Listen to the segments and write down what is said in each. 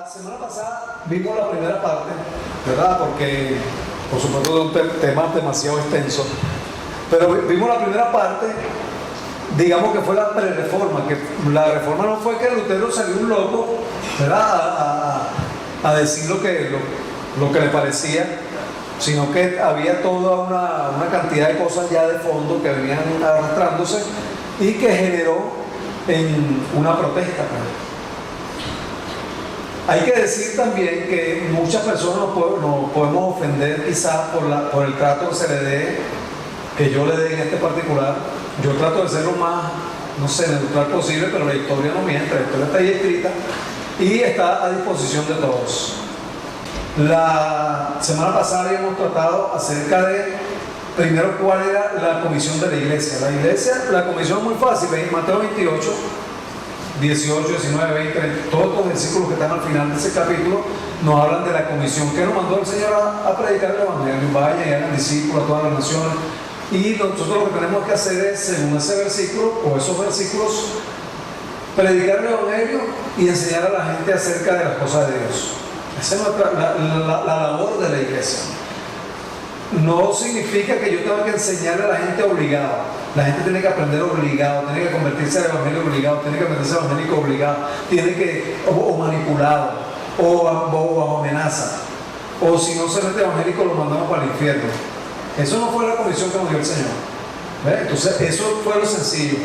La semana pasada vimos la primera parte, ¿verdad? Porque, por supuesto, es un tema demasiado extenso. Pero vimos la primera parte, digamos que fue la pre-reforma, que la reforma no fue que Lutero salió un loco, ¿verdad? A decir lo que le parecía, sino que había toda una cantidad de cosas ya de fondo que venían arrastrándose y que generó en una protesta. Hay que decir también que muchas personas nos podemos ofender quizás por el trato que se le dé, que yo le dé en este particular. Yo trato de ser lo más, no sé, neutral posible, pero la historia no miente, la historia está ahí escrita y está a disposición de todos. La semana pasada habíamos tratado acerca de, primero, cuál era la comisión de la iglesia. La comisión es muy fácil, en Mateo 28, 18, 19, 20, todos los versículos que están al final de ese capítulo nos hablan de la comisión que nos mandó el Señor a predicar el Evangelio. Vayan y hagan discípulos a todas las naciones. Y nosotros lo que tenemos que hacer es, según ese versículo o esos versículos, predicar el Evangelio y enseñar a la gente acerca de las cosas de Dios. Esa es la labor de la iglesia. No significa que yo tenga que enseñarle a la gente obligado. La gente tiene que aprender obligado, tiene que convertirse al evangelio obligado, tiene que convertirse al evangélico obligado, tiene que, o manipulado, o bajo amenaza. O si no se mete evangélico, lo mandamos para el infierno. Eso no fue la comisión que nos dio el Señor. ¿Ve? Entonces, eso fue lo sencillo.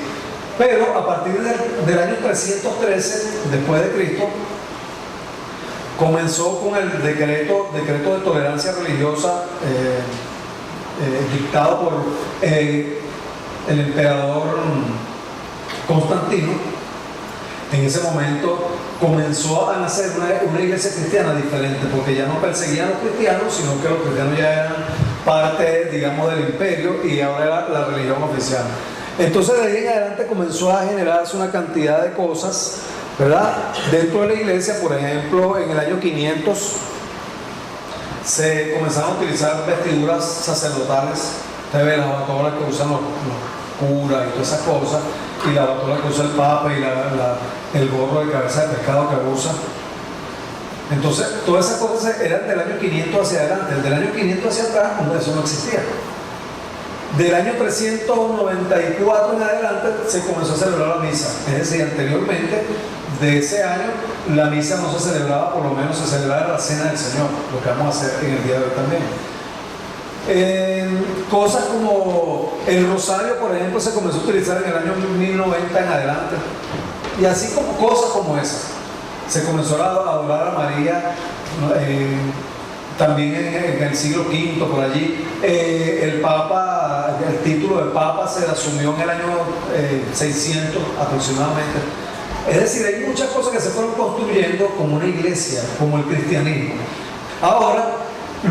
Pero a partir del año 313 después de Cristo, comenzó con el decreto de tolerancia religiosa dictado por el emperador Constantino. En ese momento comenzó a nacer una iglesia cristiana diferente, porque ya no perseguían a los cristianos, sino que los cristianos ya eran parte, digamos, del imperio y ahora era la religión oficial. Entonces de ahí en adelante comenzó a generarse una cantidad de cosas, ¿verdad? Dentro de la iglesia. Por ejemplo, en el año 500 se comenzaron a utilizar vestiduras sacerdotales. Usted ve las batolas que usan los curas y todas esas cosas, y la batola que usa el papa y el gorro de cabeza de pescado que usa. Entonces, todas esas cosas eran del año 500 hacia adelante. Del año 500 hacia atrás, eso no existía. Del año 394 en adelante se comenzó a celebrar la misa. Es decir, anteriormente de ese año la misa no se celebraba, por lo menos se celebraba la cena del Señor, lo que vamos a hacer en el día de hoy también. Cosas como el rosario, por ejemplo, se comenzó a utilizar en el año 1090 en adelante. Y así como cosas como esas. Se comenzó a adorar a María también en el siglo V, por allí. El título de Papa se asumió en el año 600 aproximadamente. Es decir, hay muchas cosas que se fueron construyendo como una iglesia, como el cristianismo. Ahora,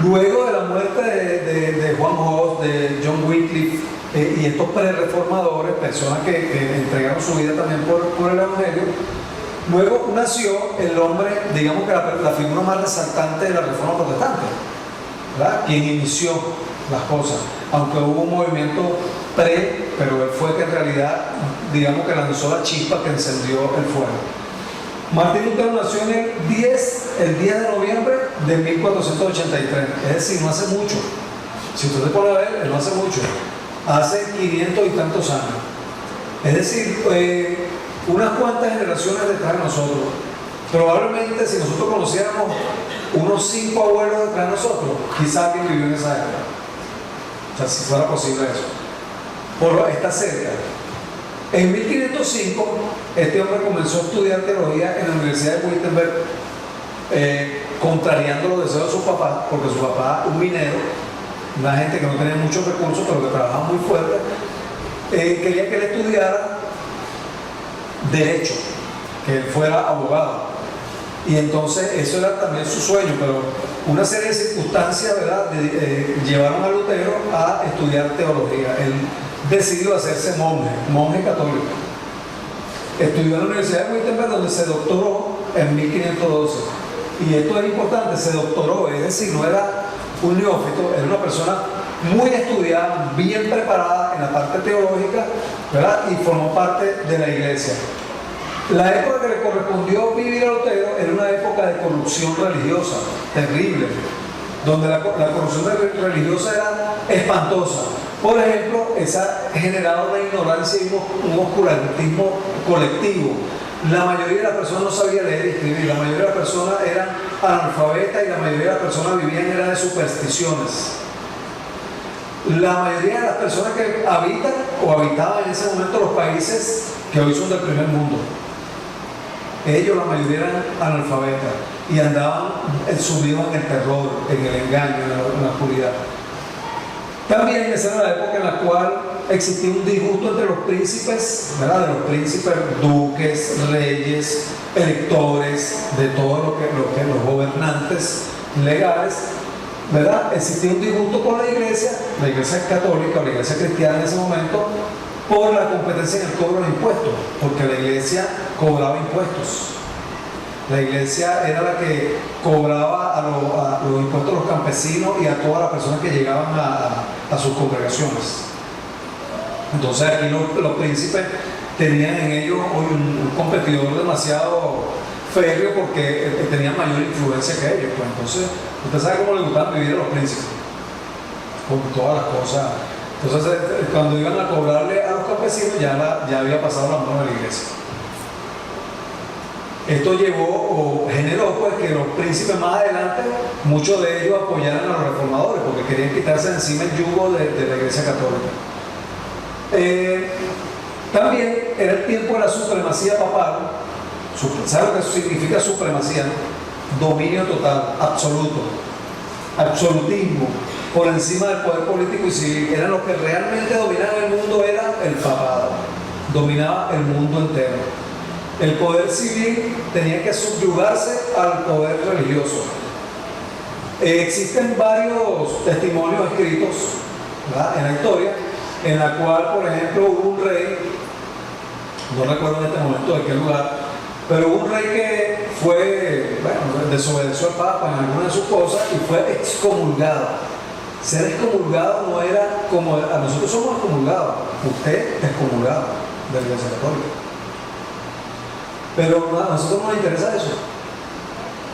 luego de la muerte de Juan Hus, de John Wycliffe y estos pre-reformadores, personas que entregaron su vida también por el Evangelio, luego nació el hombre, digamos que la figura más resaltante de la Reforma Protestante, ¿verdad? Quien inició las cosas, aunque hubo un movimiento pero él fue que en realidad, digamos que lanzó la chispa que encendió el fuego. Martín Lutero nació en el 10 de noviembre de 1483, es decir, no hace mucho. Si usted se pone a ver, no hace mucho, hace 500 y tantos años. Es decir, unas cuantas generaciones detrás de nosotros. Probablemente si nosotros conociéramos unos 5 abuelos detrás de nosotros, quizás alguien vivió en esa época. O sea, si fuera posible eso. Está cerca. En 1505, este hombre comenzó a estudiar teología en la Universidad de Wittenberg, contrariando los deseos de su papá, porque su papá, un minero, una gente que no tenía muchos recursos, pero que trabajaba muy fuerte, quería que él estudiara derecho, que él fuera abogado. Y entonces eso era también su sueño, pero una serie de circunstancias, ¿verdad?, llevaron a Lutero a estudiar teología. Él decidió hacerse monje católico. Estudió en la Universidad de Wittenberg, donde se doctoró en 1512. Y esto es importante, se doctoró, es decir, no era un neófito, era una persona muy estudiada, bien preparada en la parte teológica, ¿verdad?, y formó parte de la iglesia. La época que le correspondió vivir a Lutero era una época época de corrupción religiosa, terrible, donde la corrupción religiosa era espantosa. Por ejemplo, esa generaba una ignorancia y un oscurantismo colectivo. La mayoría de las personas no sabía leer y escribir, la mayoría de las personas eran analfabetas y la mayoría de las personas vivían era de supersticiones. La mayoría de las personas que habitan o habitaban en ese momento los países que hoy son del primer mundo, ellos la mayoría eran analfabetas y andaban sumidos en el terror, en el engaño, en la oscuridad. También esa era la época en la cual existía un disgusto entre los príncipes, ¿verdad? De los príncipes, duques, reyes, electores, de todos los gobernantes legales, ¿verdad? Existía un disgusto con la iglesia católica o la iglesia cristiana en ese momento, por la competencia en el cobro de impuestos, porque la iglesia cobraba impuestos. La iglesia era la que cobraba a los impuestos a los campesinos y a todas las personas que llegaban a sus congregaciones. Entonces aquí los príncipes tenían en ellos hoy un competidor demasiado férreo porque tenían mayor influencia que ellos. Pues entonces, usted sabe cómo les gustaba vivir a los príncipes, con todas las cosas. Entonces, cuando iban a cobrarle a los campesinos, ya había pasado la mano de la iglesia. Esto generó pues que los príncipes más adelante, muchos de ellos apoyaran a los reformadores porque querían quitarse de encima el yugo de la iglesia católica. También era el tiempo de la supremacía papal. ¿Sabe lo que significa supremacía? Dominio total, absoluto, absolutismo, por encima del poder político y civil. Eran los que realmente dominaban el mundo, era el papado, dominaba el mundo entero. El poder civil tenía que subyugarse al poder religioso. Existen varios testimonios escritos, ¿verdad?, en la historia, en la cual, por ejemplo, hubo un rey, no recuerdo en este momento de qué lugar, pero hubo un rey que desobedeció al Papa en alguna de sus cosas y fue excomulgado. Ser excomulgado no era como a nosotros somos excomulgados, usted es excomulgado de la Iglesia Católica. Pero a nosotros no nos interesa eso.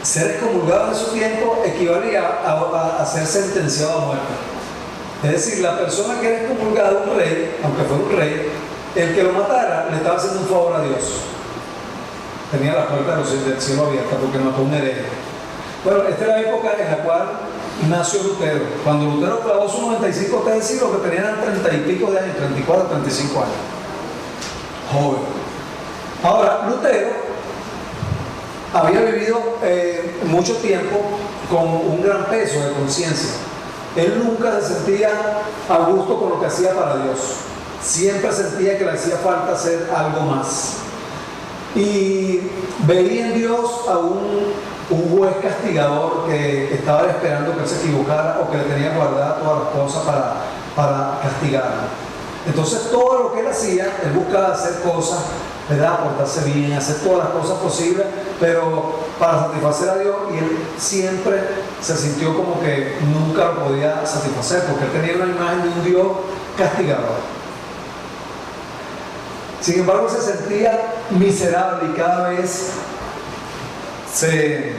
Ser excomulgado en su tiempo equivalía a ser sentenciado a muerte. Es decir, la persona que era excomulgada, un rey, aunque fuera un rey, el que lo matara le estaba haciendo un favor a Dios. Tenía la puerta del cielo abierta porque mató a un hereje. Bueno, esta es la época en la cual nació Lutero. Cuando Lutero clavó sus 95 tesis, lo que tenían 30 y pico de años, 34, 35 años. Joven. Ahora, Lutero había vivido mucho tiempo con un gran peso de conciencia. Él nunca se sentía a gusto con lo que hacía para Dios. Siempre sentía que le hacía falta hacer algo más. Y veía en Dios a un juez castigador que estaba esperando que él se equivocara o que le tenía guardadas todas las cosas para castigarlo. Entonces todo lo que él hacía, él buscaba hacer cosas, ¿verdad?, portarse bien, hacer todas las cosas posibles, pero para satisfacer a Dios, y él siempre se sintió como que nunca lo podía satisfacer, porque él tenía una imagen de un Dios castigador. Sin embargo, se sentía miserable y cada vez se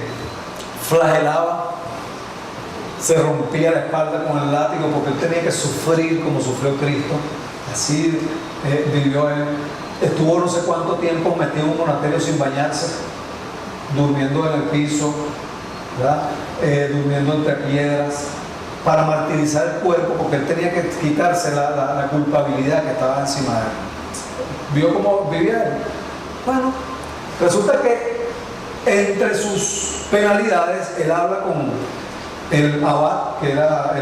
flagelaba, se rompía la espalda con el látigo porque él tenía que sufrir como sufrió Cristo. Así vivió él. Estuvo no sé cuánto tiempo metido en un monasterio sin bañarse, durmiendo en el piso, ¿verdad?, durmiendo entre piedras, para martirizar el cuerpo, porque él tenía que quitarse la culpabilidad que estaba encima de él. ¿Vio cómo vivía él? Bueno, resulta que entre sus penalidades, él habla con el abad, que era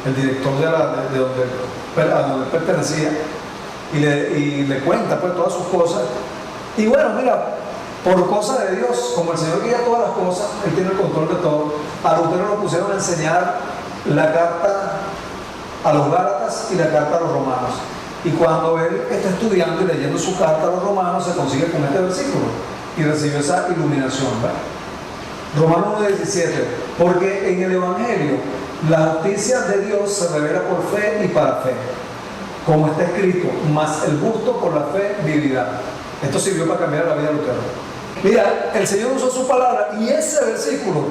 el director de donde él pertenecía, y le cuenta pues todas sus cosas. Y bueno, mira, por cosa de Dios, como el Señor guía todas las cosas, Él tiene el control de todo. A Lutero lo pusieron a enseñar la carta a los Gálatas y la carta a los Romanos. Y cuando él está estudiando y leyendo su carta a los Romanos, se consigue con este versículo y recibe esa iluminación, ¿verdad? Romanos 1:17, porque en el Evangelio la justicia de Dios se revela por fe y para fe, como está escrito, mas el justo por la fe vivirá. Esto sirvió para cambiar la vida de Lutero. Mira, el Señor usó su palabra y ese versículo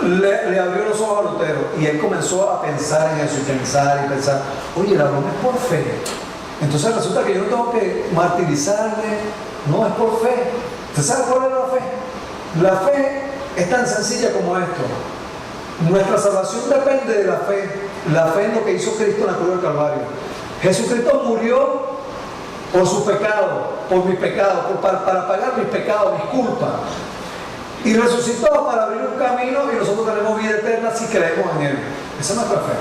le abrió los ojos a Lutero y él comenzó a pensar en eso y pensar, oye, la broma es por fe. Entonces resulta que yo no tengo que martirizarme, no, es por fe. ¿Usted sabe cuál es la fe? La fe es tan sencilla como esto. Nuestra salvación depende de la fe en lo que hizo Cristo en la cruz del Calvario. Jesucristo murió por su pecado, por mi pecado, para pagar mis pecados, mis culpas. Y resucitó para abrir un camino y nosotros tenemos vida eterna si creemos en Él. Esa es nuestra fe.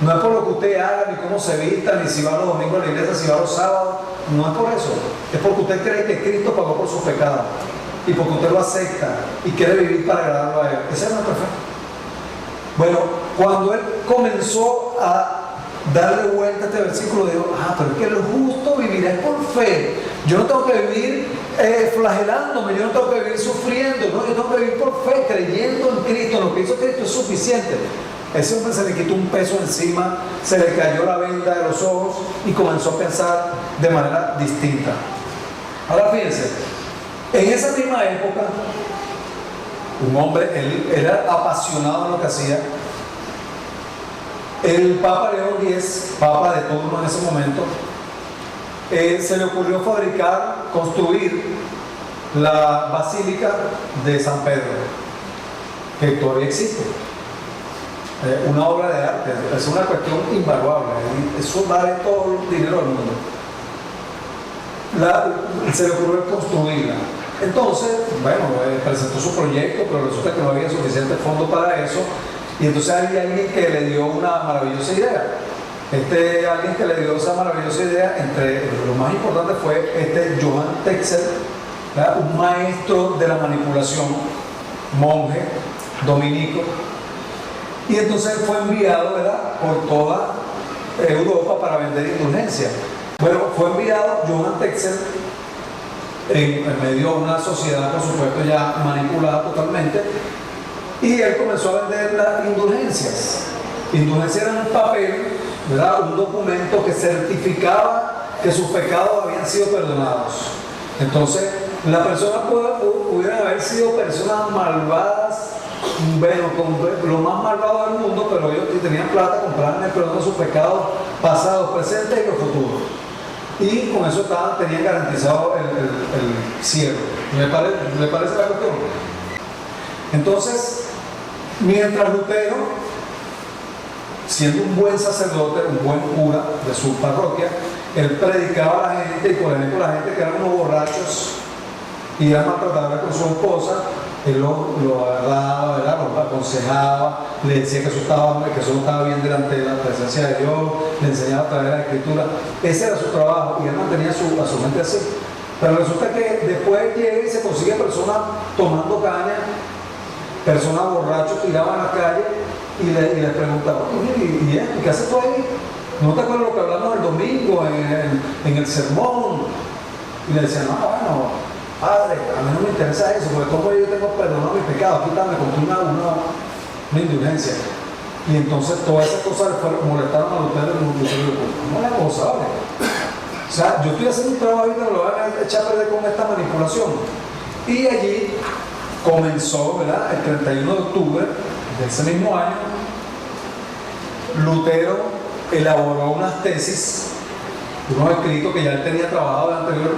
No es por lo que usted haga, ni cómo se vista, ni si va los domingos a la iglesia, si va los sábados. No es por eso. Es porque usted cree que Cristo pagó por sus pecados. Y porque usted lo acepta y quiere vivir para agradarlo a Él. Esa es nuestra fe. Bueno, cuando él comenzó a darle vuelta a este versículo, dijo, pero es que el justo vivirá por fe. Yo no tengo que vivir flagelándome, yo no tengo que vivir sufriendo, no, yo tengo que vivir por fe, creyendo en Cristo. Lo que hizo Cristo es suficiente. Ese hombre se le quitó un peso encima, se le cayó la venda de los ojos y comenzó a pensar de manera distinta. Ahora fíjense, en esa misma época, un hombre, él era apasionado en lo que hacía. El Papa León X, Papa de turno en ese momento, se le ocurrió construir la Basílica de San Pedro, que todavía existe. Una obra de arte, es una cuestión invaluable, eso vale todo el dinero del mundo. Se le ocurrió construirla. Entonces, bueno, presentó su proyecto, pero resulta que no había suficiente fondo para eso. Y entonces hay alguien que le dio una maravillosa idea. Alguien que le dio esa maravillosa idea, entre lo más importante fue Johann Tetzel, un maestro de la manipulación, monje, dominico. Y entonces fue enviado, ¿verdad?, por toda Europa para vender indulgencias. Bueno, fue enviado Johann Tetzel en medio de una sociedad, por supuesto, ya manipulada totalmente. Y él comenzó a vender las indulgencias. Indulgencias eran un papel, ¿verdad?, un documento que certificaba que sus pecados habían sido perdonados. Entonces, las personas pudieran haber sido personas malvadas, bueno, con lo más malvado del mundo, pero ellos tenían plata, compraban el perdón de sus pecados pasados, presentes y los futuros. Y con eso tenían garantizado el cielo. ¿Le parece la cuestión? Entonces, mientras Lutero, siendo un buen sacerdote, un buen cura de su parroquia, él predicaba a la gente, y por ejemplo la gente que eran unos borrachos y eran maltratadores con su esposa, él lo agarraba, ¿verdad?, lo aconsejaba, le decía que eso no estaba bien delante de la presencia de Dios, le enseñaba a través de la Escritura. Ese era su trabajo y él mantenía a su mente así. Pero resulta que después llega y se consigue personas tomando caña, personas borrachos tiraban a la calle y le preguntaban, ¿y qué haces tú ahí? ¿No te acuerdas lo que hablamos el domingo en el sermón? Y le decían, bueno, padre, a mí no me interesa eso, porque como yo tengo perdonado mis pecados, quítame con una indulgencia. Y entonces todas esas cosas molestaron a Lutero y Lutero dijo, ¿cómo es la cosa, vale? O sea, yo estoy haciendo un trabajo y me lo van a echar a perder con esta manipulación. Y allí comenzó, ¿verdad?, el 31 de octubre de ese mismo año, Lutero elaboró unas tesis, unos escritos que ya él tenía trabajado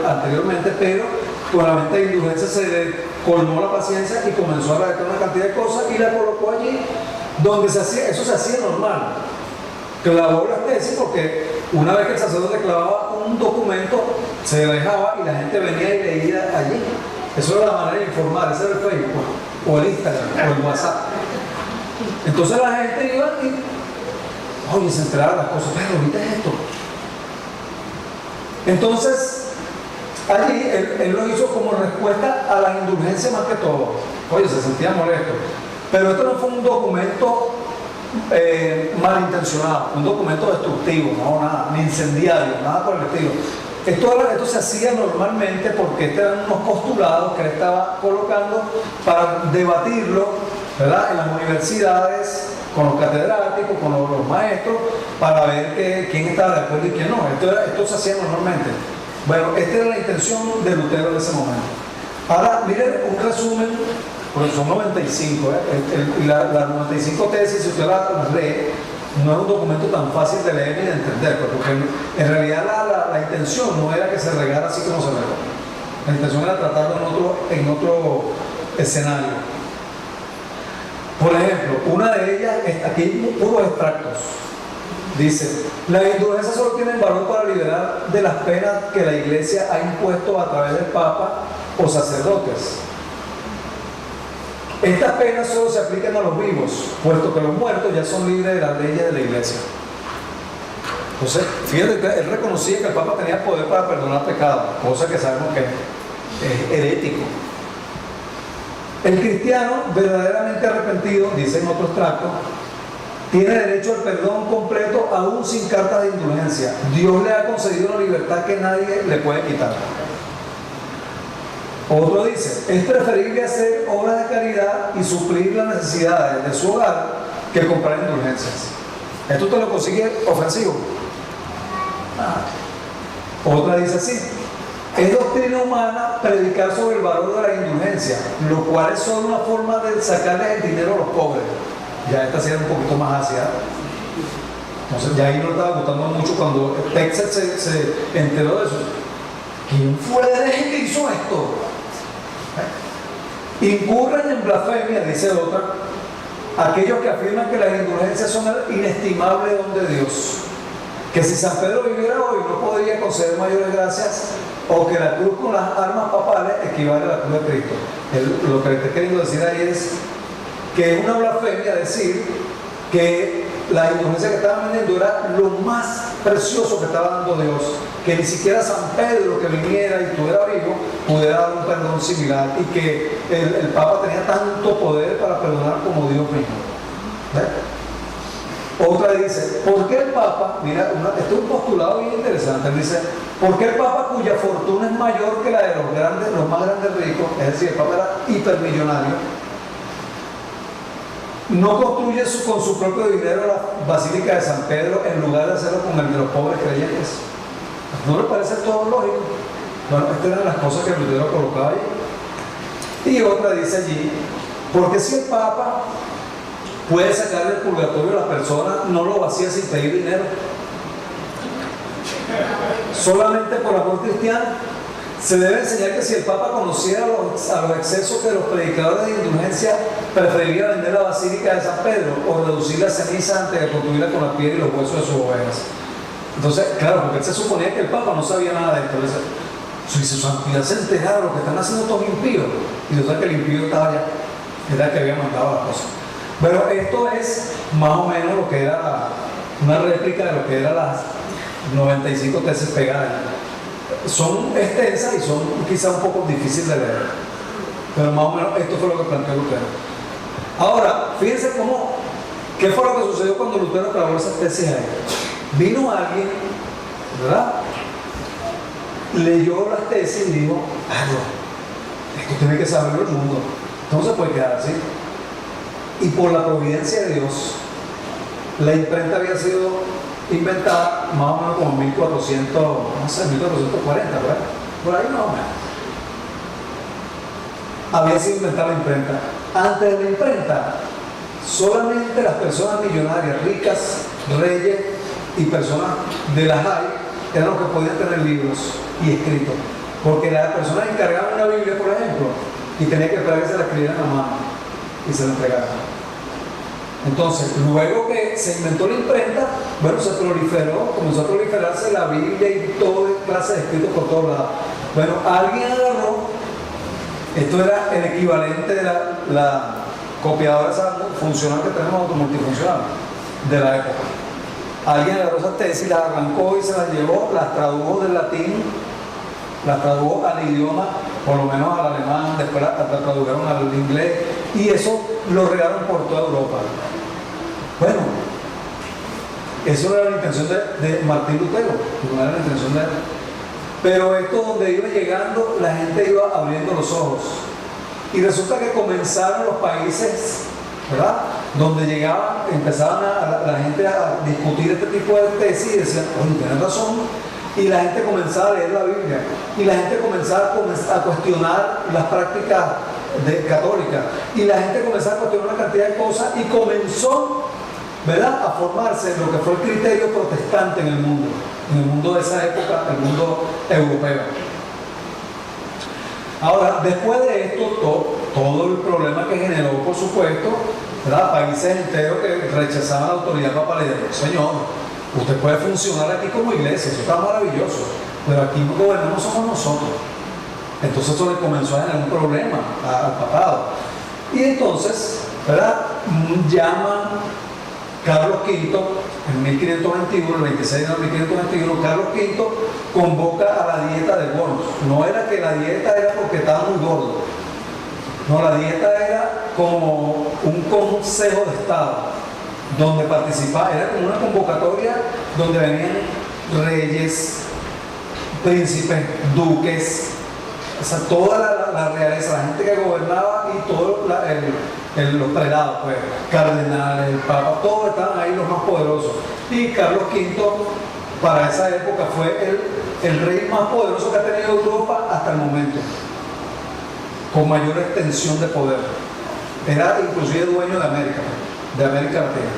anteriormente, pero con la mente de indulgencia se le colmó la paciencia y comenzó a redactar una cantidad de cosas y la colocó allí donde eso se hacía normal. Clavó las tesis porque una vez que el sacerdote clavaba un documento, se dejaba y la gente venía y leía allí. Eso era la manera de informar, ese era el Facebook, o el Instagram, o el WhatsApp. Entonces la gente iba y, oye, se enteraba las cosas, pero ahorita es esto. Entonces, allí él lo hizo como respuesta a la indulgencia más que todo. Oye, se sentía molesto. Pero esto no fue un documento malintencionado, un documento destructivo, no, nada, ni incendiario, nada por el estilo. Esto se hacía normalmente porque estos eran unos postulados que él estaba colocando para debatirlo, ¿verdad?, en las universidades, con los catedráticos, con los maestros, para ver quién estaba de acuerdo y quién no. Esto se hacía normalmente. Bueno, esta era la intención de Lutero en ese momento. Ahora, miren un resumen, porque son 95, las 95 tesis, si usted las lee, no es un documento tan fácil de leer ni de entender, pues, porque en realidad la intención no era que se regara así como se regó. La intención era tratarlo en otro escenario. Por ejemplo, una de ellas, aquí hay puros extractos. Dice, las indulgencias solo tienen valor para liberar de las penas que la Iglesia ha impuesto a través del Papa o sacerdotes. Estas penas solo se aplican a los vivos, puesto que los muertos ya son libres de las leyes de la Iglesia. Entonces, fíjate que él reconocía que el Papa tenía poder para perdonar pecados, cosa que sabemos que es herético. El cristiano verdaderamente arrepentido, dice en otro extracto, tiene derecho al perdón completo aún sin carta de indulgencia. Dios le ha concedido una libertad que nadie le puede quitar. Otro dice, es preferible hacer obras de caridad y suplir las necesidades de su hogar que comprar indulgencias. Esto te lo consigue ofensivo. Otra dice así, es doctrina humana predicar sobre el valor de la indulgencia, lo cual es solo una forma de sacarles el dinero a los pobres. Ya esta sí era un poquito más ácida. Entonces ya ahí no le estaba gustando mucho cuando Texas se enteró de eso. ¿Quién fue el hereje que hizo esto? Incurren en blasfemia, dice otra, aquellos que afirman que las indulgencias son el inestimable don de Dios, que si San Pedro viviera hoy no podría conceder mayores gracias, o que la cruz con las armas papales equivale a la cruz de Cristo. Lo que le estoy queriendo decir ahí es que es una blasfemia decir que la indulgencia que estaban vendiendo era lo más precioso que estaba dando Dios, que ni siquiera San Pedro que viniera y estuviera vivo pudiera dar un perdón similar, y que el Papa tenía tanto poder para perdonar como Dios mismo. Otra dice, ¿por qué el Papa? Mira, este es un postulado bien interesante. Dice, ¿por qué el Papa, cuya fortuna es mayor que la de los más grandes ricos, es decir, el Papa era hipermillonario, no construye con su propio dinero la Basílica de San Pedro en lugar de hacerlo con el de los pobres creyentes? ¿No le parece todo lógico? Bueno, estas eran las cosas que Lutero colocaba ahí. Y otra dice allí, porque si el Papa puede sacar del purgatorio a las personas, no lo vacía sin pedir dinero, solamente por amor cristiano. Se debe enseñar que si el Papa conociera a los excesos de los predicadores de indulgencia, preferiría vender la Basílica de San Pedro o reducir la ceniza antes de construirla con la piel y los huesos de sus ovejas. Entonces, claro, porque él se suponía que el Papa no sabía nada de esto. Si su santidad se enterara de lo que están haciendo estos impíos, y yo sé que el impío estaba allá, era el que había mandado las cosas. Pero esto es más o menos lo que era una réplica de lo que eran las 95 tesis pegadas. Son extensas y son quizás un poco difíciles de leer, pero más o menos esto fue lo que planteó Lutero. Ahora, fíjense qué fue lo que sucedió cuando Lutero clavó esas tesis ahí. Vino alguien, ¿verdad? Leyó las tesis y dijo, esto tiene que saberlo el mundo, esto no se puede quedar así. Y por la providencia de Dios, la imprenta había sido inventada más o menos como 1400, no sé, 1440, ¿verdad? Por ahí más o menos. Había sido inventada la imprenta. Antes de la imprenta, solamente las personas millonarias, ricas, reyes y personas de las hay, eran los que podían tener libros y escritos. Porque las personas encargaban una Biblia, por ejemplo, y tenía que esperar que se la escribieran a mano y se la entregaran. Entonces, luego que se inventó la imprenta, bueno, se proliferó, comenzó a proliferarse la Biblia y toda clase de escritos por todos lados. Bueno, alguien agarró, esto era el equivalente de la copiadora esa funcional que tenemos, multifuncional, de la época. Alguien agarró esa tesis, la arrancó y se la llevó, las tradujo del latín, las tradujo al idioma, por lo menos al alemán, después la tradujeron al inglés, y eso lo regaron por toda Europa. Bueno, eso no era la intención de Martín Lutero, no era la intención de él. Pero esto, donde iba llegando, la gente iba abriendo los ojos. Y resulta que comenzaron los países, ¿verdad?, donde llegaban, empezaban la gente a discutir este tipo de tesis y decían, oye, tienes razón, y la gente comenzaba a leer la Biblia, y la gente comenzaba a cuestionar las prácticas católicas, y la gente comenzaba a cuestionar una cantidad de cosas, y comenzó, ¿verdad?, a formarse lo que fue el criterio protestante en el mundo de esa época, el mundo europeo. Ahora, después de esto, todo el problema que generó, por supuesto, ¿verdad?, países enteros que rechazaban la autoridad papal, y dijeron: señor, usted puede funcionar aquí como iglesia, eso está maravilloso, pero aquí no gobernamos somos nosotros. Entonces eso le comenzó a generar un problema al papado. Y entonces, ¿verdad?, llaman Carlos V en 1521, el 26 de 1521, Carlos V convoca a la dieta de Worms. No era que la dieta era porque estaba muy gordo. No, la dieta era como un consejo de Estado, donde participaba, era como una convocatoria donde venían reyes, príncipes, duques, o sea, toda la realeza, la gente que gobernaba y todos los prelados, pues, cardenales, el papa, todos estaban ahí, los más poderosos. Y Carlos V, para esa época, fue el rey más poderoso que ha tenido Europa hasta el momento, con mayor extensión de poder. Era inclusive dueño de América Latina.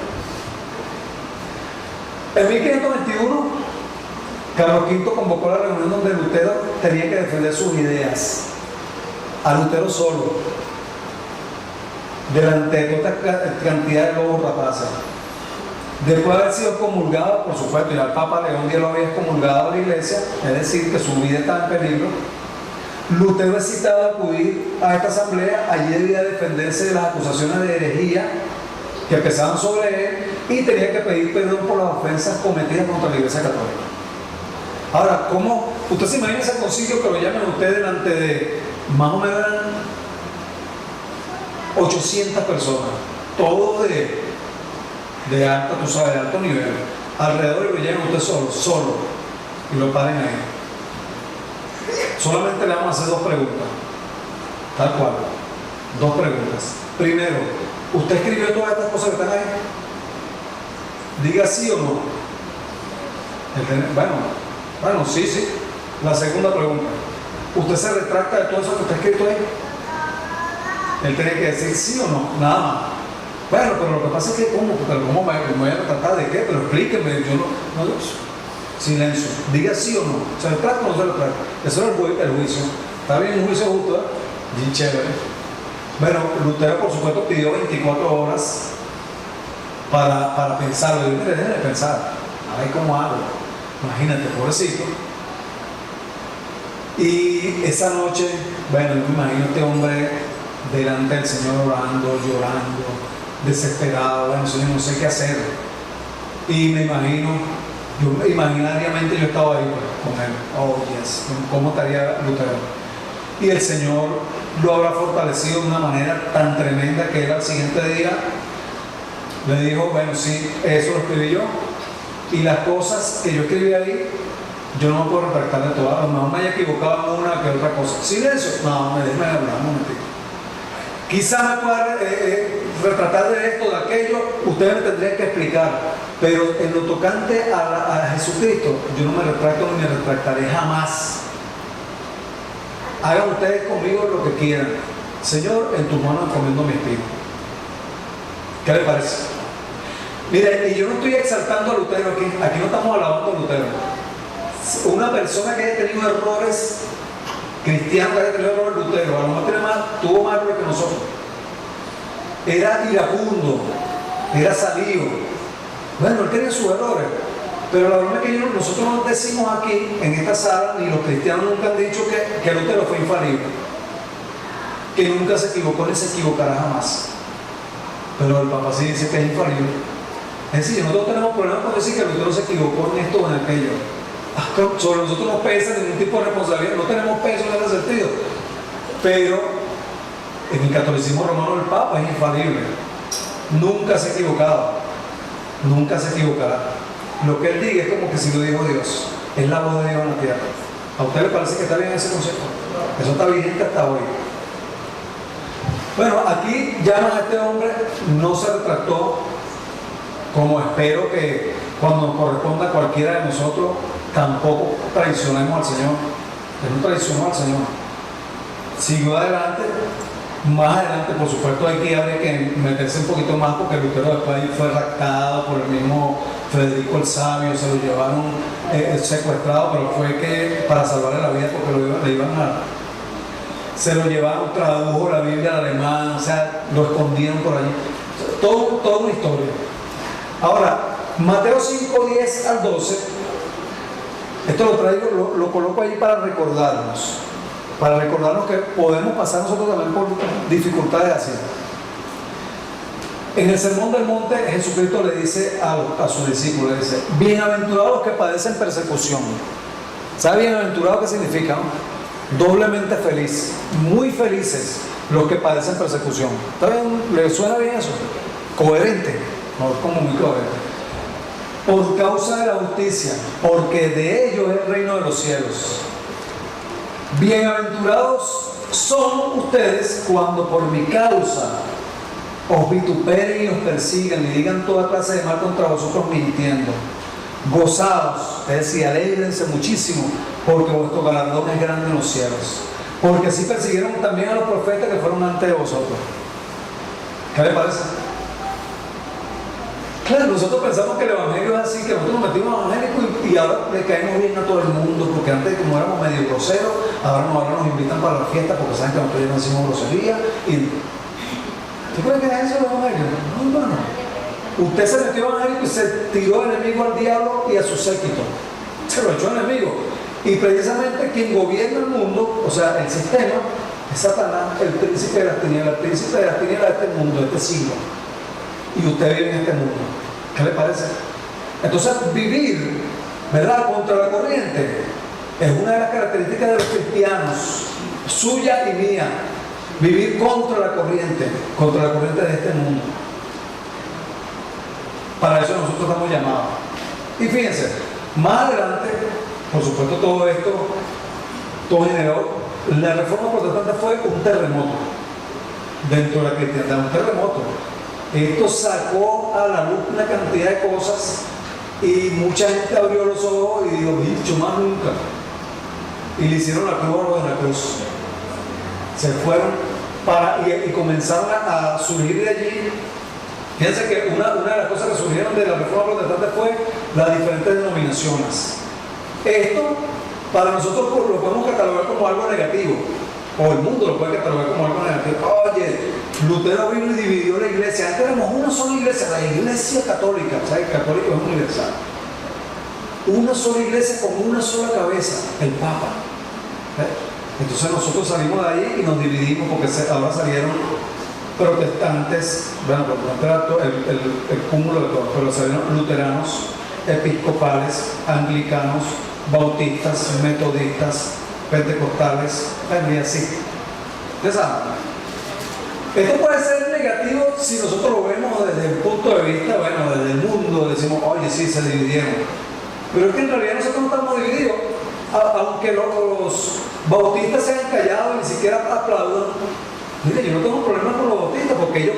En 1521, Carlos V convocó la reunión donde Lutero tenía que defender sus ideas. A Lutero solo, delante de toda esta cantidad de lobos rapaces. Después de haber sido excomulgado, por supuesto, ya el Papa León X lo había excomulgado a la iglesia, es decir, que su vida estaba en peligro, Lutero es citado a acudir a esta asamblea. Allí debía defenderse de las acusaciones de herejía que pesaban sobre él y tenía que pedir perdón por las ofensas cometidas contra la Iglesia Católica. Ahora, ¿cómo? Usted se imagina ese concilio que lo llaman usted delante de más o menos 800 personas, todos de alto, tú sabes, de alto nivel, alrededor, y lo llevan usted solo, y lo paren ahí. Solamente le vamos a hacer dos preguntas, tal cual, dos preguntas. Primero, ¿usted escribió todas estas cosas que están ahí? Diga sí o no. Bueno, sí. La segunda pregunta, ¿usted se retracta de todo eso que está escrito ahí? Él tiene que decir sí o no, nada más. Bueno, pero lo que pasa es que, ¿cómo me voy a retratar de qué? Pero explíqueme, yo no. Silencio, diga sí o no. ¿Se retracta o no se retracta? Eso es el juicio. Está bien, un juicio justo, ¿eh? Bien chévere. Bueno, Lutero, por supuesto, pidió 24 horas para pensarlo. Yo, mire, déjenme pensar, a ver cómo hago. Imagínate, pobrecito. Y esa noche, bueno, yo me imagino a este hombre delante del Señor orando, llorando, desesperado. Bueno, yo no sé qué hacer. Y me imagino, imaginariamente yo estaba ahí con él. Oh, yes, ¿cómo estaría Lutero? Y el Señor lo habrá fortalecido de una manera tan tremenda que él al siguiente día le dijo: bueno, sí, eso lo escribí yo, y las cosas que yo escribí ahí, yo no me puedo retractar de todas. A lo mejor me haya equivocado en una que otra cosa. ¿Silencio? No, déjame hablar un momentito. Quizá me pueda retratar de esto, de aquello, ustedes me tendrían que explicar, pero en lo tocante a Jesucristo, yo no me retracto ni me retractaré jamás. Hagan ustedes conmigo lo que quieran. Señor, en tus manos encomiendo mi espíritu. ¿Qué le parece? Mire, y yo no estoy exaltando a Lutero aquí no estamos alabando a Lutero. Una persona que haya tenido errores cristianos, que haya tenido errores, Lutero, a lo mejor tuvo más errores que nosotros. Era iracundo, era salido. Bueno, él tenía sus errores, pero la verdad es que nosotros no decimos aquí, en esta sala, ni los cristianos nunca han dicho que Lutero fue infalible, que nunca se equivocó ni se equivocará jamás. Pero el Papa sí dice que es infalible. Es decir, nosotros tenemos problemas con decir que Lutero se equivocó en esto o en aquello. Sobre nosotros no pesa ningún tipo de responsabilidad, no tenemos peso en ese sentido. Pero en el catolicismo romano el Papa es infalible. Nunca se ha equivocado. Nunca se equivocará. Lo que él diga es como que si lo dijo Dios. Es la voz de Dios en la tierra. ¿A usted le parece que está bien ese concepto? Eso está vigente hasta hoy. Bueno, aquí llaman a este hombre, no se retractó, como espero que cuando corresponda a cualquiera de nosotros, tampoco traicionemos al Señor. Él no traicionó al Señor. Siguió adelante. Más adelante, por supuesto, habría que meterse un poquito más porque Lutero después fue raptado por el mismo Federico el Sabio, se lo llevaron secuestrado, pero fue que para salvarle la vida porque se lo llevaron, tradujo la Biblia al alemán, o sea, lo escondieron por allí. Toda una historia. Ahora, Mateo 5, 10 al 12, esto lo traigo, lo coloco ahí para recordarnos que podemos pasar nosotros también por dificultades así. En el Sermón del Monte, Jesucristo le dice a sus discípulos, le dice, bienaventurados los que padecen persecución. ¿Sabe bienaventurado qué significa? Doblemente feliz, muy felices los que padecen persecución. ¿Está bien? ¿Le suena bien eso? Coherente, no es como muy coherente. Por causa de la justicia, porque de ellos es el reino de los cielos. Bienaventurados son ustedes cuando por mi causa os vituperen y os persigan y digan toda clase de mal contra vosotros mintiendo. Gozaos, es decir, alégrense muchísimo, porque vuestro galardón es grande en los cielos. Porque así persiguieron también a los profetas que fueron antes de vosotros. ¿Qué le parece? Claro, nosotros pensamos que el evangelio es así, que nosotros nos metimos evangélicos y ahora le caemos bien a todo el mundo, porque antes, como éramos medio groseros, ahora nos invitan para la fiesta porque saben que nosotros ya no hicimos grosería. ¿Tú crees que es eso el evangelio? No, hermano. Usted se metió evangélico y se tiró enemigo al diablo y a su séquito. Se lo echó enemigo. Y precisamente quien gobierna el mundo, o sea, el sistema, es Satanás, el príncipe de las tinieblas de este mundo, de este siglo. Y usted vive en este mundo. ¿Qué le parece? Entonces, vivir, ¿verdad?, contra la corriente es una de las características de los cristianos, suya y mía. Vivir contra la corriente de este mundo. Para eso nosotros estamos llamados. Y fíjense, más adelante, por supuesto, todo esto, todo generó, la reforma protestante fue un terremoto dentro de la cristiandad, un terremoto. Esto sacó a la luz una cantidad de cosas y mucha gente abrió los ojos y dijo, bicho, más nunca. Y le hicieron la cruz de la cruz. Se fueron y comenzaron a surgir de allí. Fíjense que una de las cosas que surgieron de la reforma protestante fue las diferentes denominaciones. Esto, para nosotros lo podemos catalogar como algo negativo, o el mundo lo puede catalogar como algo negativo. Oye, Lutero vino y dividió la iglesia. Antes éramos una sola iglesia, la iglesia católica. ¿Sabes? Católico es universal. Una sola iglesia con una sola cabeza, el Papa. Entonces nosotros salimos de ahí y nos dividimos porque ahora salieron protestantes, bueno, el cúmulo de todos, pero salieron luteranos, episcopales, anglicanos, bautistas, metodistas, pentecostales, y así. ¿Ustedes saben? Esto puede ser negativo si nosotros lo vemos desde el punto de vista, bueno, desde el mundo, decimos, oye, sí, se dividieron. Pero es que en realidad nosotros no estamos divididos, aunque los bautistas se han callado y ni siquiera aplaudan. Mire, yo no tengo problema con los bautistas porque ellos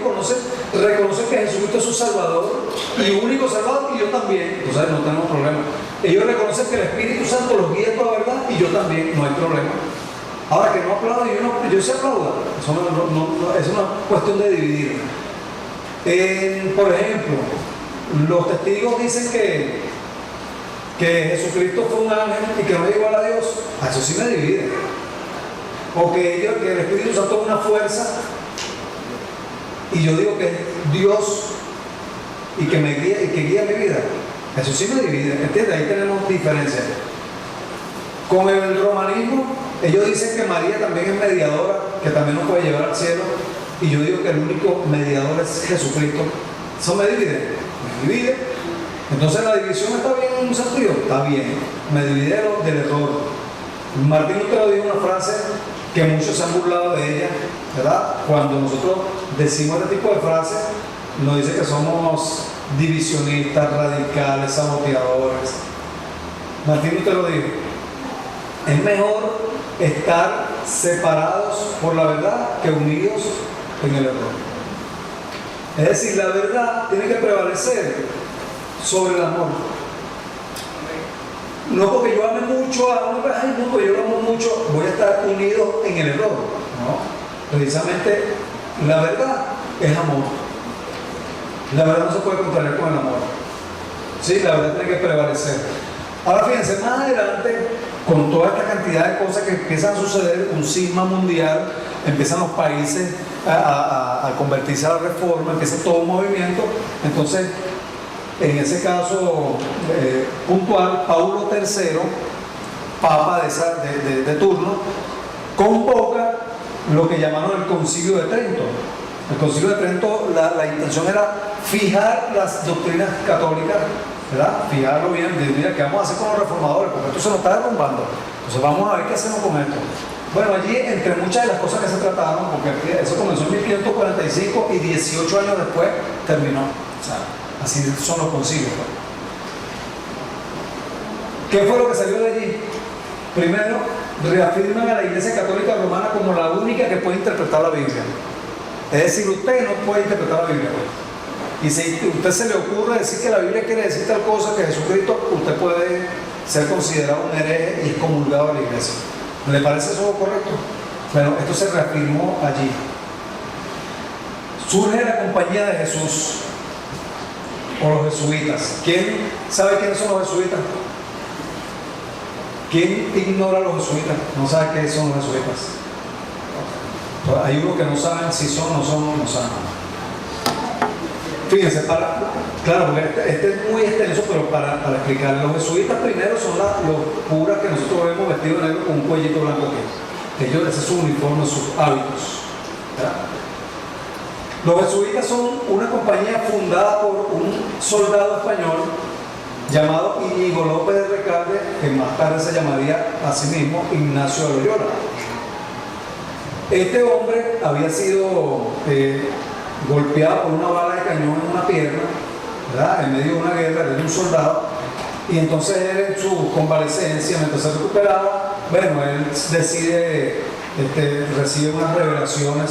reconocen que Jesucristo es su Salvador y único Salvador, y yo también. Entonces no tenemos problema. Ellos reconocen que el Espíritu Santo los guía por la verdad y yo también, no hay problema. Ahora que no aplaudan, yo sí aplaudo. Eso es una cuestión de dividir. Por ejemplo, los testigos dicen que Jesucristo fue un ángel y que no es igual a Dios. A eso sí me divide. O que el Espíritu Santo es una fuerza y yo digo que es Dios y que me guía y que guía mi vida. Eso sí me divide. ¿Entiendes? Ahí tenemos diferencias. Con el romanismo, ellos dicen que María también es mediadora, que también nos puede llevar al cielo, y yo digo que el único mediador es Jesucristo. ¿Eso me divide? Me divide. Entonces la división está bien en un sentido, está bien. Me divide del error. Martín Lutero dijo una frase que muchos se han burlado de ella, ¿verdad? Cuando nosotros decimos este tipo de frases, nos dice que somos divisionistas, radicales, saboteadores. Martín Lutero dijo, es mejor estar separados por la verdad que unidos en el error. Es decir, la verdad tiene que prevalecer sobre el amor. no porque yo ame mucho a uno, ay, no, porque yo lo amo mucho, voy a estar unido en el error. No, precisamente la verdad es amor. La verdad no se puede contrariar con el amor. Sí, la verdad tiene que prevalecer. Ahora fíjense, más adelante, con toda esta cantidad de cosas que empiezan a suceder, un cisma mundial, empiezan los países a convertirse a la reforma, empieza todo un movimiento. Entonces, en ese caso puntual, Paulo III, papa de turno, convoca lo que llamaron el Concilio de Trento. El Concilio de Trento, la intención era fijar las doctrinas católicas, ¿verdad? Fijarlo bien, de mira, ¿qué vamos a hacer con los reformadores? Porque esto se nos está derrumbando. Entonces vamos a ver qué hacemos con esto. Bueno, allí, entre muchas de las cosas que se trataron, porque eso comenzó en 1545 y 18 años después terminó. O sea, así son los concilios. ¿Qué fue lo que salió de allí? Primero, reafirman a la Iglesia Católica Romana como la única que puede interpretar la Biblia. Es decir, usted no puede interpretar la Biblia. Y si a usted se le ocurre decir que la Biblia quiere decir tal cosa que Jesucristo, usted puede ser considerado un hereje y excomulgado de la Iglesia. ¿Le parece eso correcto? Bueno, esto se reafirmó allí. Surge la Compañía de Jesús, o los jesuitas. ¿Quién sabe quiénes son los jesuitas? ¿Quién ignora a los jesuitas? ¿No sabe qué son los jesuitas? Hay unos que no saben si son, no son, no saben. Fíjense, claro, porque este es muy extenso, pero para explicar, los jesuitas primero son los curas que nosotros vemos vestidos de negro con un cuellito blanco aquí. Ellos, ese es su uniforme, sus hábitos, ¿verdad? Los jesuitas son una compañía fundada por un soldado español llamado Íñigo López de Recalde, que más tarde se llamaría a sí mismo Ignacio de Loyola. Este hombre había sido golpeado por una bala de cañón en una pierna, ¿verdad? En medio de una guerra, era un soldado, y entonces él en su convalecencia, mientras se recuperaba, bueno, él decide, recibe unas revelaciones,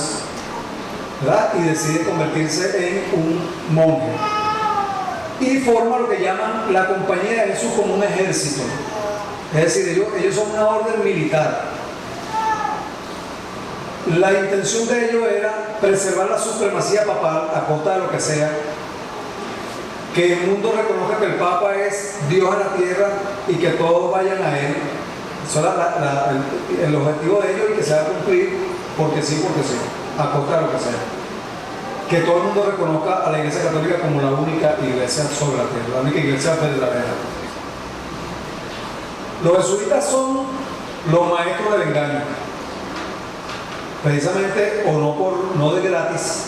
¿verdad? Y decide convertirse en un monje. Y forma lo que llaman la Compañía de Jesús como un ejército. Es decir, ellos son una orden militar. La intención de ellos era preservar la supremacía papal a costa de lo que sea, que el mundo reconozca que el Papa es Dios en la tierra y que todos vayan a Él. Eso era el objetivo de ellos y que se va a cumplir porque sí, a costa de lo que sea. Que todo el mundo reconozca a la Iglesia Católica como la única iglesia sobre la tierra, la única iglesia verdadera. Los jesuitas son los maestros del engaño. Precisamente, o no de gratis,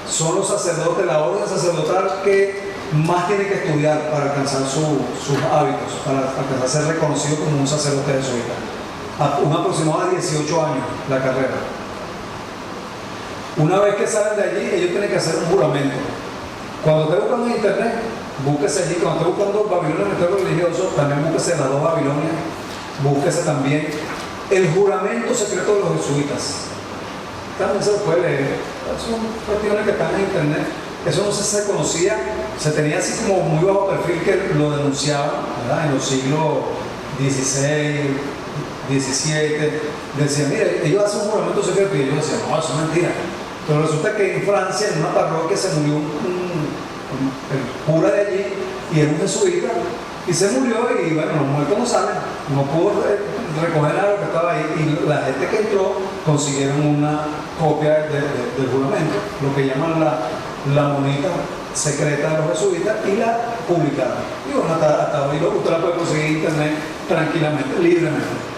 son los sacerdotes, la orden sacerdotal que más tiene que estudiar para alcanzar sus hábitos, para alcanzar a ser reconocido como un sacerdote jesuita. Un aproximado de 18 años la carrera. Una vez que salen de allí, ellos tienen que hacer un juramento. Cuando esté buscando en internet, búsquese allí. Cuando esté buscando Babilonia en el texto religioso, también búsquese las dos Babilonias, búsquese también el juramento secreto de los jesuitas. También se lo puede leer. Son cuestiones que están en internet. Eso no se conocía, se tenía así como muy bajo perfil que lo denunciaban, ¿verdad? En los siglos XVI, XVII, decían, mire, ellos hacen un juramento secreto, y ellos decían, no, eso es mentira. Pero resulta que en Francia, en una parroquia, se murió el cura de allí, y era un jesuita, y se murió, y bueno, los muertos no salen, no pudo recoger nada de lo que estaba ahí, y la gente que entró consiguieron una copia del juramento, lo que llaman la monita secreta de los jesuitas, y la publicaron. Y bueno, hasta hoy usted la puede conseguir en internet tranquilamente, libremente.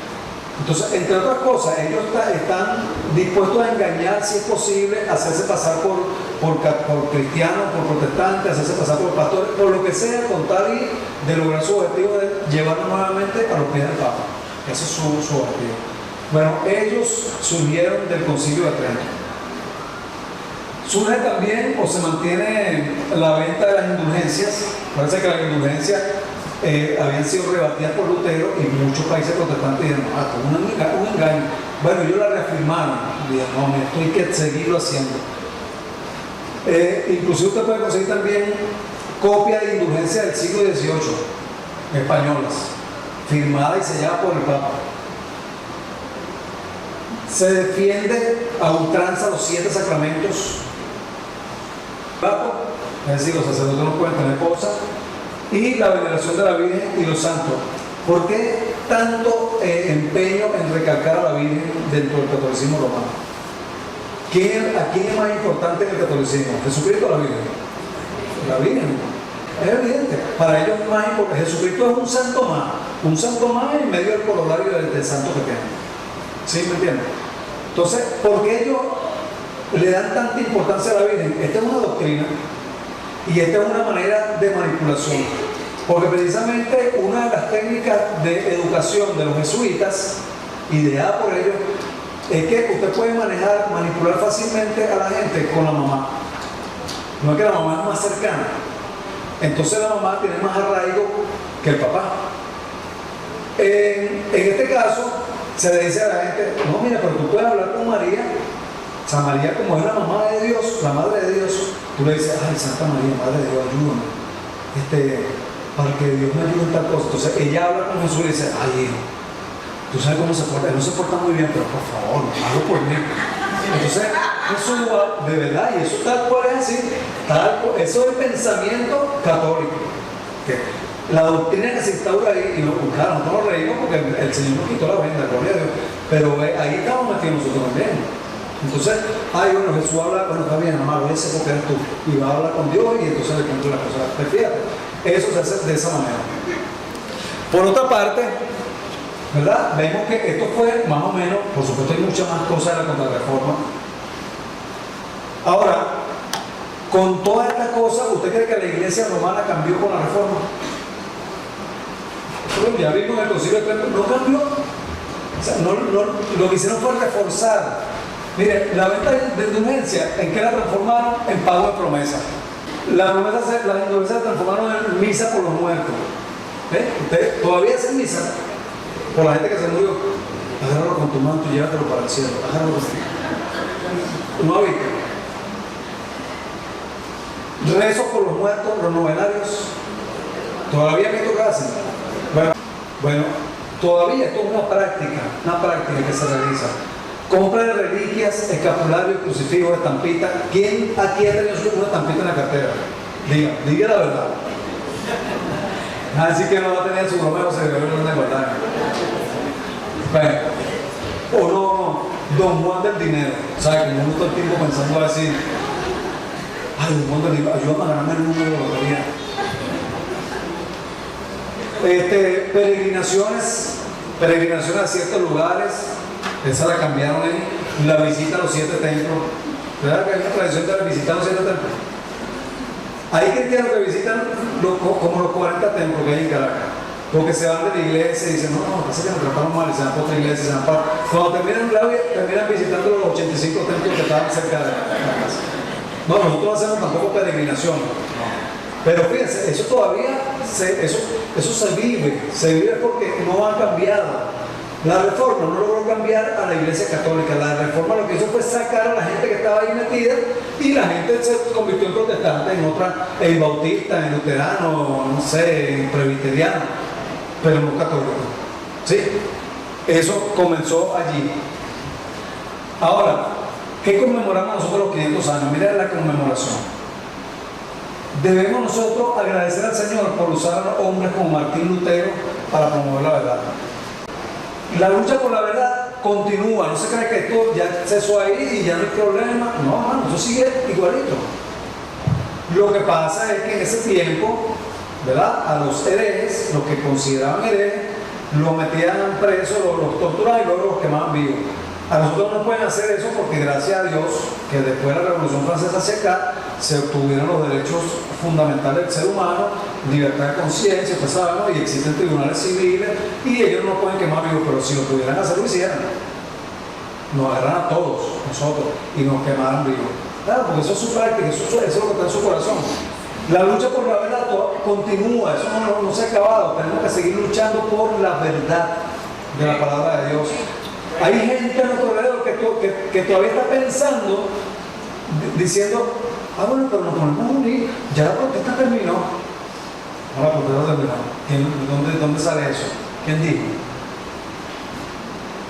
Entonces, entre otras cosas, ellos están dispuestos a engañar, si es posible, hacerse pasar por cristianos, por protestantes, hacerse pasar por pastores, por lo que sea, con tal de lograr su objetivo de llevarlo nuevamente a los pies del Papa. Ese es su objetivo. Bueno, ellos surgieron del Concilio de Trento. Surge también o se mantiene la venta de las indulgencias. Parece que las indulgencias habían sido rebatidas por Lutero y muchos países protestantes dijeron, un engaño. Bueno, ellos la reafirmaron, dijeron, no, esto hay que seguirlo haciendo. Inclusive usted puede conseguir también copias de indulgencias del siglo XVIII, españolas, firmada y sellada por el Papa. Se defiende a ultranza los 7 sacramentos. Es decir, los sacerdotes no pueden tener esposa. Y la veneración de la Virgen y los santos. ¿Por qué tanto empeño en recalcar a la Virgen dentro del catolicismo romano? ¿A quién es más importante en el catolicismo? ¿Jesucristo o la Virgen? La Virgen. Es evidente. Para ellos es más importante. Jesucristo es un santo más en medio del corolario del santo que tiene. ¿Sí me entienden? Entonces, ¿por qué ellos le dan tanta importancia a la Virgen? Esta es una doctrina y esta es una manera de manipulación. Porque precisamente una de las técnicas de educación de los jesuitas, ideada por ellos, es que usted puede manipular fácilmente a la gente con la mamá. No es que la mamá es más cercana. Entonces la mamá tiene más arraigo que el papá. En este caso, se le dice a la gente, no, mira, pero tú puedes hablar con María. O sea, María, como es la mamá de Dios, la madre de Dios, tú le dices, ay, Santa María, madre de Dios, ayúdame. Para que Dios me ayude en tal cosa. Entonces ella habla con Jesús y dice, ay, hijo, tú sabes cómo se porta, él no se porta muy bien, pero por favor, hazlo por mí. Entonces, eso de verdad, y eso tal cual es así, eso es el pensamiento católico. La doctrina que se instaura ahí, y claro, nosotros nos reímos porque el Señor nos quitó la venda, gloria a Dios, pero ahí estamos metidos nosotros también. Entonces, bueno, Jesús habla, bueno, está bien, amado, ese porque eres tú, y va a hablar con Dios y entonces le cumple las cosas. Fíjate, eso se hace de esa manera. Por otra parte, ¿verdad? Vemos que esto fue más o menos, por supuesto hay muchas más cosas de la Contrarreforma. Ahora, con todas estas cosas, ¿usted cree que la Iglesia romana cambió con la Reforma? Bueno, ya vimos en el Concilio de Trento, no cambió. O sea, lo que hicieron fue reforzar. Mire, la venta de indulgencia, ¿en qué la transformaron? En pago de promesa. Las indulgencias se transformaron en misa por los muertos. Ustedes todavía hacen misa por la gente que se murió. Agárralo con tu manto y llévatelo para el cielo. Agárralo con tu. ¿No habita? Rezos por los muertos, los novenarios. ¿Todavía que esto que hacen? Bueno, todavía esto es una práctica que se realiza. Compra de reliquias, escapularios, crucifijos, estampitas. ¿Quién aquí ha tenido una estampita en la cartera? Diga la verdad. Así que no va a tener su Romeo, se debe ver una igualdad. Bueno, o no, Don Juan del dinero. ¿Sabes? Como uno todo el tiempo pensando a decir, ay, Don Juan del dinero, ayúdame a ganarme el número de lotería. Peregrinaciones a ciertos lugares. Esa la cambiaron en la visita a los 7 templos. ¿Verdad que hay una tradición de visitar los 7 templos? Hay cristianos que visitan como los 40 templos que hay en Caracas. Porque se van de la iglesia y dicen, no, pasa que nos trataron mal y se van para otra iglesia, se van para. Cuando terminan visitando los 85 templos que estaban cerca de la casa. No, nosotros no hacemos tampoco peregrinación. Pero fíjense, eso todavía, eso se vive porque no han cambiado. La Reforma no logró cambiar a la Iglesia Católica. La Reforma lo que hizo fue sacar a la gente que estaba ahí metida y la gente se convirtió en protestante, en otra, en bautista, en luterano, no sé, en presbiteriano, pero no católico. ¿Sí? Eso comenzó allí. Ahora, ¿qué conmemoramos nosotros los 500 años? Mira la conmemoración. Debemos nosotros agradecer al Señor por usar a hombres como Martín Lutero para promover la verdad. La lucha por la verdad continúa, no se cree que esto ya cesó ahí y ya no hay problema. No, hermano, eso sigue igualito. Lo que pasa es que en ese tiempo, ¿verdad? A los herejes, los que consideraban herejes, los metían presos, los torturaban y luego los quemaban vivos. A nosotros no pueden hacer eso porque gracias a Dios, que después de la Revolución Francesa hacia acá, se obtuvieron los derechos fundamentales del ser humano, libertad de conciencia, pues saben, ¿no? Y existen tribunales civiles y ellos no pueden quemar vivos, pero si lo pudieran hacer, lo hicieran. Nos agarran a todos, nosotros, y nos quemaran vivos. Claro, porque eso es su práctica, eso es lo que está en su corazón. La lucha por la verdad continúa, eso no se ha acabado, tenemos que seguir luchando por la verdad de la palabra de Dios. Hay gente a nuestro alrededor que todavía está pensando, diciendo, bueno, pero nos ponemos a unir, ya la protesta terminó. No, la protesta terminó. ¿Dónde sale eso? ¿Quién dijo?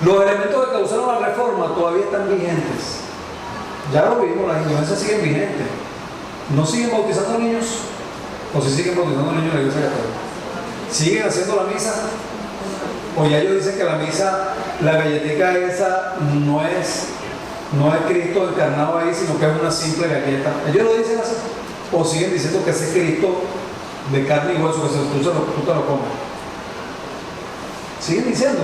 Los elementos que causaron la reforma todavía están vigentes. Ya lo vimos, las influencias siguen vigentes. ¿No siguen bautizando niños? ¿O si siguen bautizando niños en la iglesia católica? ¿Siguen haciendo la misa? ¿O ya ellos dicen que la misa, la galletica esa, no es Cristo encarnado ahí, sino que es una simple galleta? ¿Ellos lo dicen así? ¿O siguen diciendo que ese Cristo de carne y hueso, que tú te lo comes? Siguen diciendo.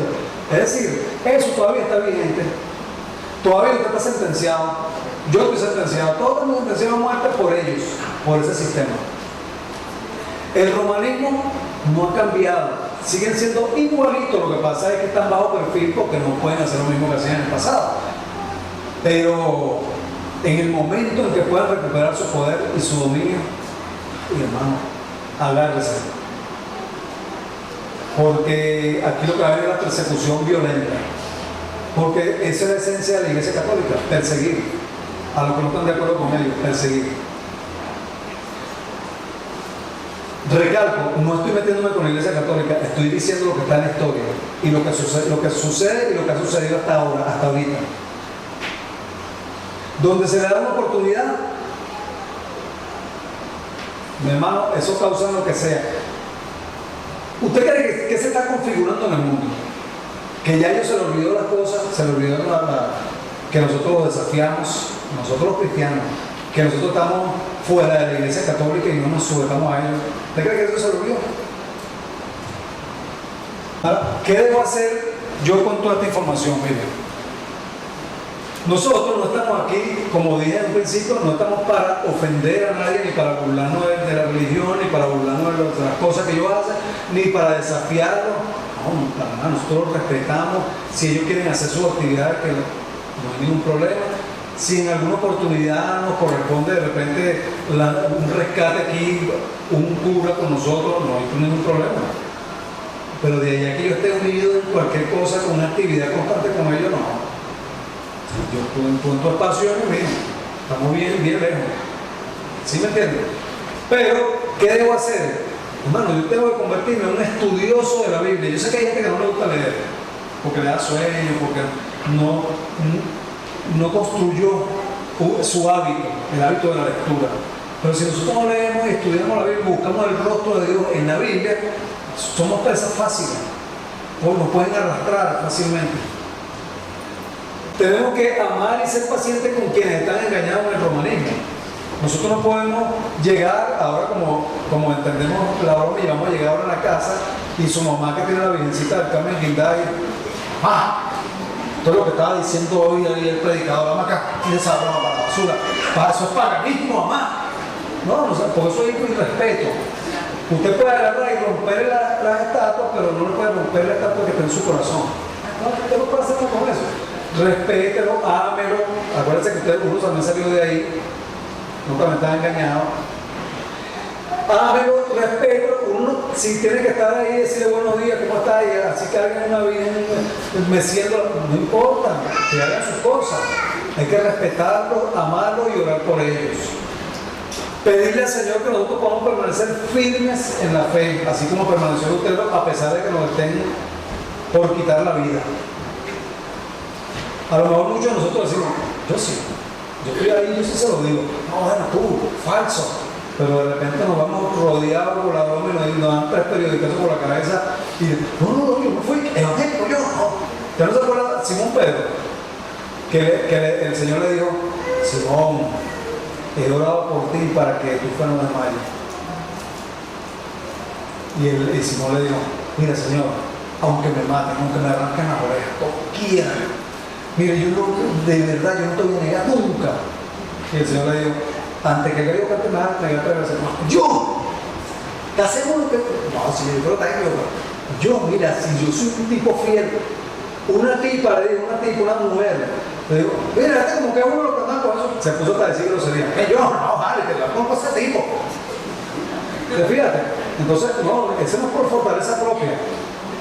Es decir, eso todavía está vigente. Todavía usted está sentenciado. Yo estoy sentenciado. Todos estamos sentenciados a muerte por ellos, por ese sistema. El romanismo no ha cambiado. Siguen siendo igualitos. Lo que pasa es que están bajo perfil porque no pueden hacer lo mismo que hacían en el pasado. Pero en el momento en que puedan recuperar su poder y su dominio, y hermano, agárrese. Porque aquí lo que va a haber es la persecución violenta. Porque esa es la esencia de la Iglesia Católica: perseguir a los que no están de acuerdo con ellos, perseguir. Recalco, no estoy metiéndome con la Iglesia Católica, estoy diciendo lo que está en la historia y lo que sucede y lo que ha sucedido hasta ahora, hasta ahorita. Donde se le da una oportunidad, mi hermano, eso causa lo que sea. ¿Usted cree que se está configurando en el mundo? Que ya ellos se les olvidó las cosas, se les olvidó que nosotros los desafiamos, nosotros los cristianos, que nosotros estamos fuera de la Iglesia Católica y no nos sujetamos a ellos. ¿Usted cree que eso se les olvidó? Ahora, ¿qué debo hacer yo con toda esta información? Mire, nosotros no estamos aquí, como dije en un principio, no estamos para ofender a nadie, ni para burlarnos de la religión, ni para burlarnos de las cosas que ellos hacen, ni para desafiarlos. No, para nada, nosotros los respetamos. Si ellos quieren hacer sus actividades, que no hay ningún problema. Si en alguna oportunidad nos corresponde de repente un rescate aquí, un cura con nosotros, no hay ningún problema. Pero de allá que yo esté unido en cualquier cosa, con una actividad constante con ellos, no. Yo en punto de espacio, mira, estamos bien lejos. ¿Sí me entiendes? Pero, ¿qué debo hacer? Hermano, yo tengo que convertirme en un estudioso de la Biblia. Yo sé que hay gente que no le gusta leer, porque le da sueño, porque no construyó su hábito, el hábito de la lectura. Pero si nosotros no leemos y estudiamos la Biblia, buscamos el rostro de Dios en la Biblia, somos presas fáciles, o nos pueden arrastrar fácilmente. Tenemos que amar y ser pacientes con quienes están engañados en el romanismo. Nosotros no podemos llegar, ahora como entendemos la broma, y vamos a llegar ahora a la casa y su mamá, que tiene la virgencita del Carmen Guinday, todo lo que estaba diciendo hoy ahí el predicador, vamos acá, tiene esa broma para la basura, eso es paganismo, mamá. No, porque eso es irrespeto. Usted puede agarrar y romper las estatuas, pero no le puede romper la estatua que está en su corazón. No, usted no puede hacer nada con eso. Respételo, ámelo. Acuérdense que ustedes, unos también salió de ahí, nunca me están engañados. Ámelo, respételo. Uno, si tiene que estar ahí y decirle buenos días, ¿cómo está? Y así que alguien una virgen meciendo, no importa, que hagan sus cosas. Hay que respetarlos, amarlos y orar por ellos. Pedirle al Señor que nosotros podamos permanecer firmes en la fe, así como permaneció usted, a pesar de que nos estén por quitar la vida. A lo mejor muchos de nosotros decimos, yo sí, yo estoy ahí, yo sí se lo digo. No, bueno, tú, falso. Pero de repente nos vamos rodeados por la broma y nos dan 3 periódicos por la cabeza y no, yo no fui evangélico, yo no. ¿Ya no se acuerda Simón Pedro? Que el Señor le dijo, Simón, he orado por ti para que tu fe no desmaye. Y Simón le dijo, mira Señor, aunque me maten, aunque me arranquen las orejas, como quieran. Mire, de verdad, yo no te voy a negar nunca. Y el Señor le dijo, antes que yo cante más, me voy a pegar. ¡Yo! ¿Estás seguro que...? No, si yo creo que está equivocado. Yo, mira, si yo soy un tipo fiel, una tipa, una mujer, le digo, mira, como que uno lo que anda con eso, se puso hasta decir grosería. Que yo, no, vale, que la pongo a ese tipo. Fíjate, entonces, no, ese no es por fortaleza propia.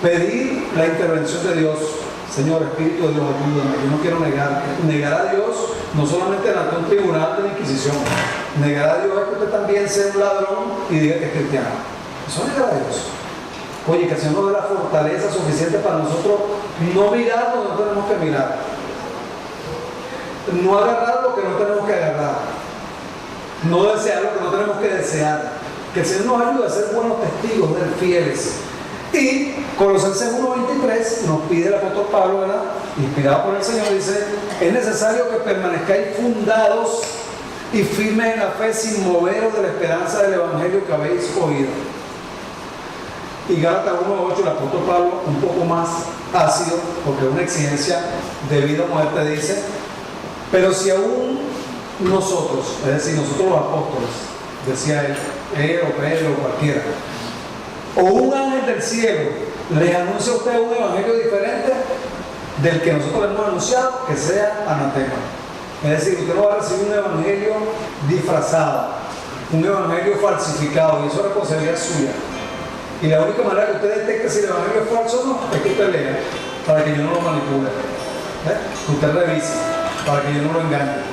Pedir la intervención de Dios. Señor, Espíritu de Dios, ayúdame. Yo no quiero negar a Dios, no solamente ante un tribunal de la Inquisición. Negar a Dios es que usted también sea un ladrón y diga que es cristiano. Eso es negar a Dios. Oye, que el Señor nos dé la fortaleza suficiente para nosotros no mirar lo que no tenemos que mirar, no agarrar lo que no tenemos que agarrar, no desear lo que no tenemos que desear. Que el Señor nos ayude a ser buenos testigos, fieles. Y Colosenses 1:23 nos pide el apóstol Pablo, ¿verdad?, inspirado por el Señor, dice: es necesario que permanezcáis fundados y firmes en la fe, sin moveros de la esperanza del evangelio que habéis oído. Y Gálatas 1:8, el apóstol Pablo, un poco más ácido, porque es una exigencia de vida o muerte, dice: pero si aún nosotros, es decir, nosotros los apóstoles, decía él o Pedro o cualquiera, o un ángel del cielo les anuncia a ustedes un evangelio diferente del que nosotros les hemos anunciado, que sea anatema. Es decir, usted no va a recibir un evangelio disfrazado, un evangelio falsificado, y eso es responsabilidad suya. Y la única manera que usted detecte si el evangelio es falso o no es que usted lea, para que yo no lo manipule, que usted revise, para que yo no lo engañe.